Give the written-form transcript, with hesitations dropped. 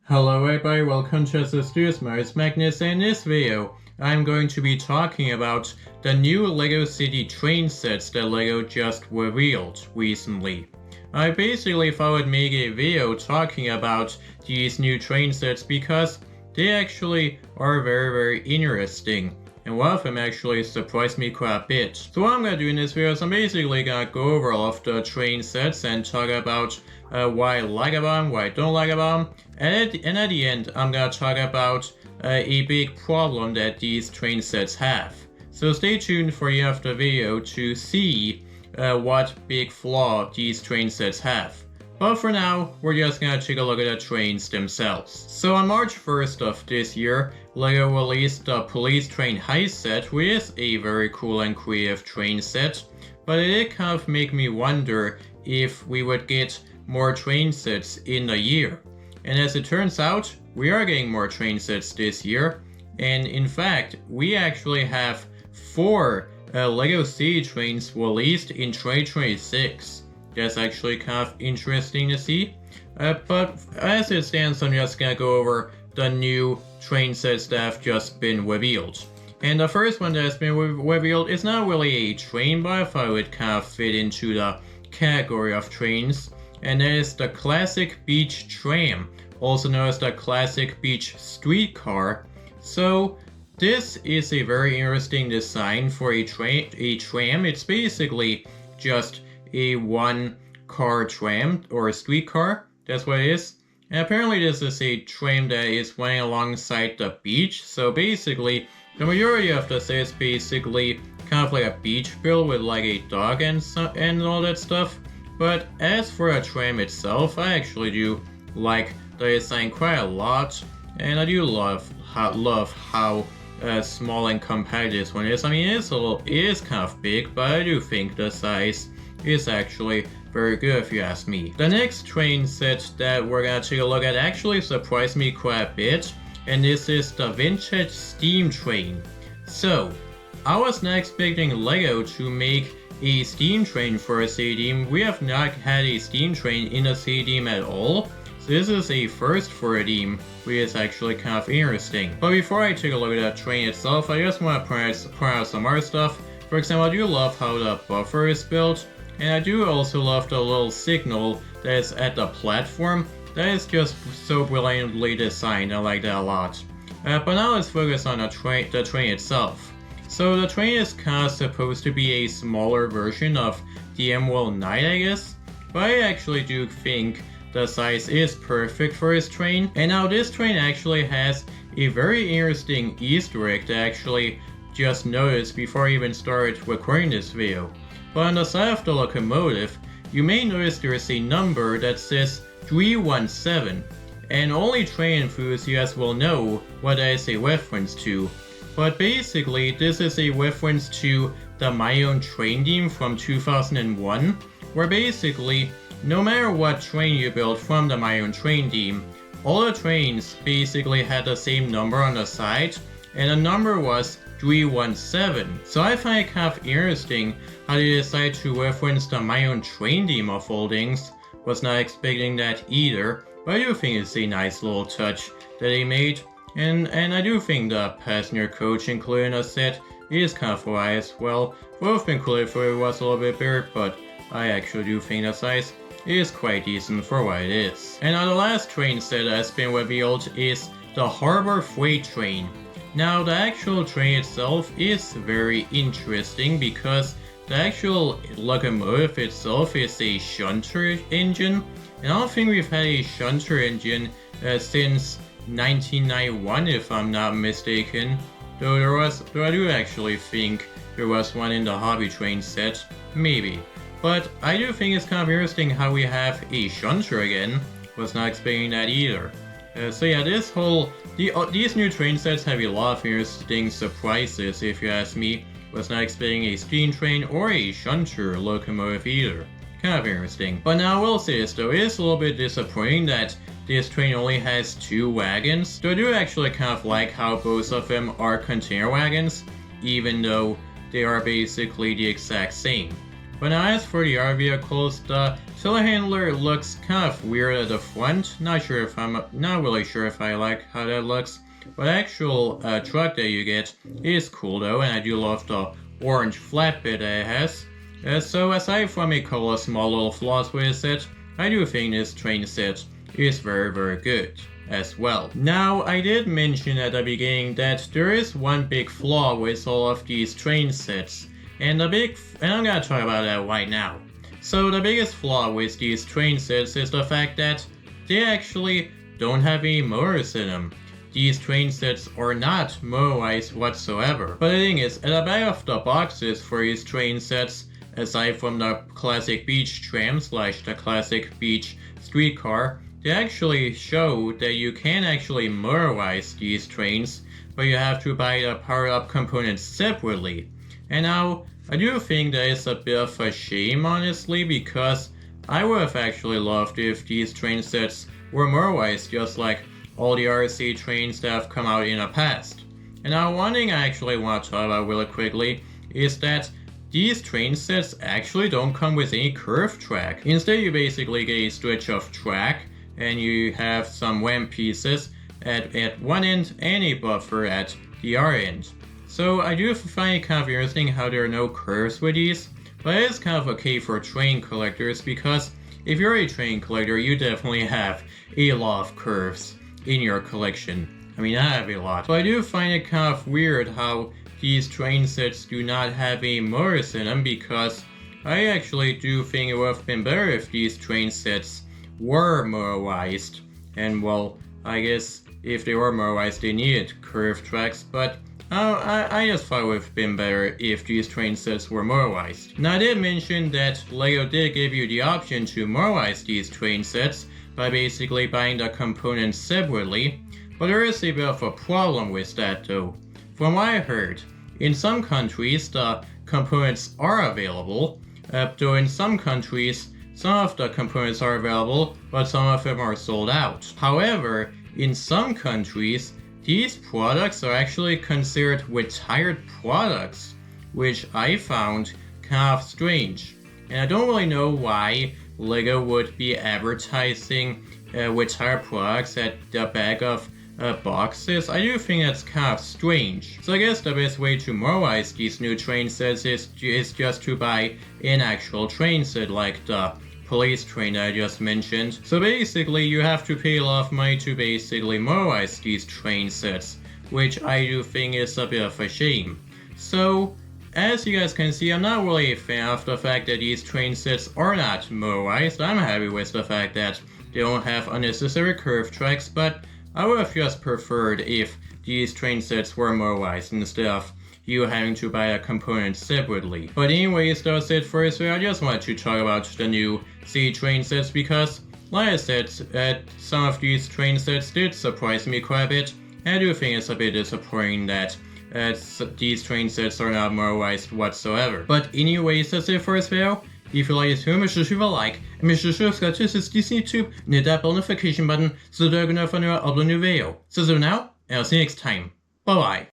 Hello everybody, welcome to the Studios. My name is Magnus, and in this video I'm going to be talking about the new LEGO City train sets that LEGO just revealed recently. I basically thought I'd make a video talking about these new train sets because they actually are very interesting, and one of them actually surprised me quite a bit. So what I'm gonna do in this video is I'm basically gonna go over all of the train sets and talk about why I like about them, why I don't like about them, and at the end I'm gonna talk about a big problem that these train sets have. So stay tuned for the end of the video to see what big flaw these train sets have. But for now, we're just gonna take a look at the trains themselves. So on March 1st of this year, LEGO released the Police Train Heist set, which is a very cool and creative train set, but it did kind of make me wonder if we would get more train sets in the year. And as it turns out, we are getting more train sets this year, and in fact, we actually have 4 LEGO City trains released in 2026. That's actually kind of interesting to see. But as it stands, I'm just gonna go over the new train sets that have just been revealed. And the first one that has been revealed is not really a train, but I thought it would kind of fit into the category of trains. And that is the Classic Beach Tram, also known as the Classic Beach Streetcar. So this is a very interesting design for a tram. It's basically just a one-car tram or a streetcar. That's what it is. And apparently this is a tram that is running alongside the beach. So basically, the majority of the set is basically kind of like a beach build with like a dog and all that stuff. But as for a tram itself, I actually do like the design quite a lot, and I do love how small and compact this one is. I mean, it is kind of big, but I do think the size is actually very good if you ask me. The next train set that we're gonna take a look at actually surprised me quite a bit, and this is the Vintage Steam Train. So, I was not expecting LEGO to make a steam train for a city theme. We have not had a steam train in a city theme at all. So this is a first for a theme, which is actually kind of interesting. But before I take a look at that train itself, I just want to point out some other stuff. For example, I do love how the buffer is built, and I do also love the little signal that is at the platform. That is just so brilliantly designed. I like that a lot. But now let's focus on the train itself. So the train is kind of supposed to be a smaller version of the Emerald Knight, I guess. But I actually do think the size is perfect for this train. And now this train actually has a very interesting Easter egg that I actually just noticed before I even started recording this video. But on the side of the locomotive, you may notice there is a number that says 317. And only train enthusiasts will know what that is a reference to. But basically, this is a reference to the My Own Train theme from 2001, where basically, no matter what train you build from the My Own Train theme, all the trains basically had the same number on the side, and the number was 317. So I find it kind of interesting how they decided to reference the My Own Train theme of all things. Was not expecting that either, but I do think it's a nice little touch that they made. And I do think the passenger coach included in the set is kind of alright as well. Would have been cooler if it was a little bit bigger, but I actually do think the size is quite decent for what it is. And now the last train set that has been revealed is the Harbor Freight Train. Now the actual train itself is very interesting because the actual locomotive itself is a shunter engine. And I don't think we've had a shunter engine since 1991, if I'm not mistaken. Though I do actually think there was one in the Hobby Train set, maybe. But I do think it's kind of interesting how we have a shunter again. Was not expecting that either. So yeah, these new train sets have a lot of interesting surprises, if you ask me. Was not expecting a steam train or a shunter locomotive either. Kind of interesting. But now I will say this though, it is a little bit disappointing that this train only has 2 wagons. So I do actually kind of like how both of them are container wagons, even though they are basically the exact same. But now as for the other vehicles, the Telehandler looks kind of weird at the front. Not really sure if I like how that looks. But actual truck that you get is cool though, and I do love the orange flatbed that it has. So aside from a couple of small little flaws with this set, I do think this train set is very good as well. Now, I did mention at the beginning that there is one big flaw with all of these train sets, and I'm gonna talk about that right now. So the biggest flaw with these train sets is the fact that they actually don't have any motors in them. These train sets are not motorized whatsoever. But the thing is, at the back of the boxes for these train sets, aside from the classic beach tram / the classic beach streetcar, they actually show that you can actually motorize these trains, but you have to buy the power-up components separately. And now, I do think that it's a bit of a shame, honestly, because I would have actually loved if these train sets were motorized just like all the RC trains that have come out in the past. And now one thing I actually want to talk about really quickly is that these train sets actually don't come with any curved track. Instead, you basically get a stretch of track and you have some ramp pieces at one end and a buffer at the other end. So I do find it kind of interesting how there are no curves with these, but it is kind of okay for train collectors because if you're a train collector, you definitely have a lot of curves in your collection. I mean, I have a lot. But I do find it kind of weird how these train sets do not have a motors in them, because I actually do think it would have been better if these train sets were motorized. And well, I guess if they were motorized, they needed curved tracks, but I just thought it would have been better if these train sets were motorized. Now I did mention that LEGO did give you the option to motorize these train sets by basically buying the components separately, but there is a bit of a problem with that though. From what I heard, in some countries the components are available, though in some countries some of the components are available, but some of them are sold out. However, in some countries, these products are actually considered retired products, which I found kind of strange. And I don't really know why LEGO would be advertising retired products at the back of boxes. I do think that's kind of strange. So I guess the best way to motorize these new train sets is just to buy an actual train set like the police train I just mentioned. So basically you have to pay a lot of money to basically motorize these train sets, which I do think is a bit of a shame. So as you guys can see, I'm not really a fan of the fact that these train sets are not motorized. I'm happy with the fact that they don't have unnecessary curved tracks, but I would have just preferred if these train sets were motorized instead of you having to buy a component separately. But anyways, that's it for this video. I just wanted to talk about the new city train sets because, like I said, some of these train sets did surprise me quite a bit. And I do think it's a bit disappointing that these train sets are not motorized whatsoever. But anyways, that's it for this video. If you like this video, make sure to leave a like, and make sure to subscribe to this YouTube, and hit that bell notification button so that you can know when I upload a new video. So now, and I'll see you next time. Bye bye.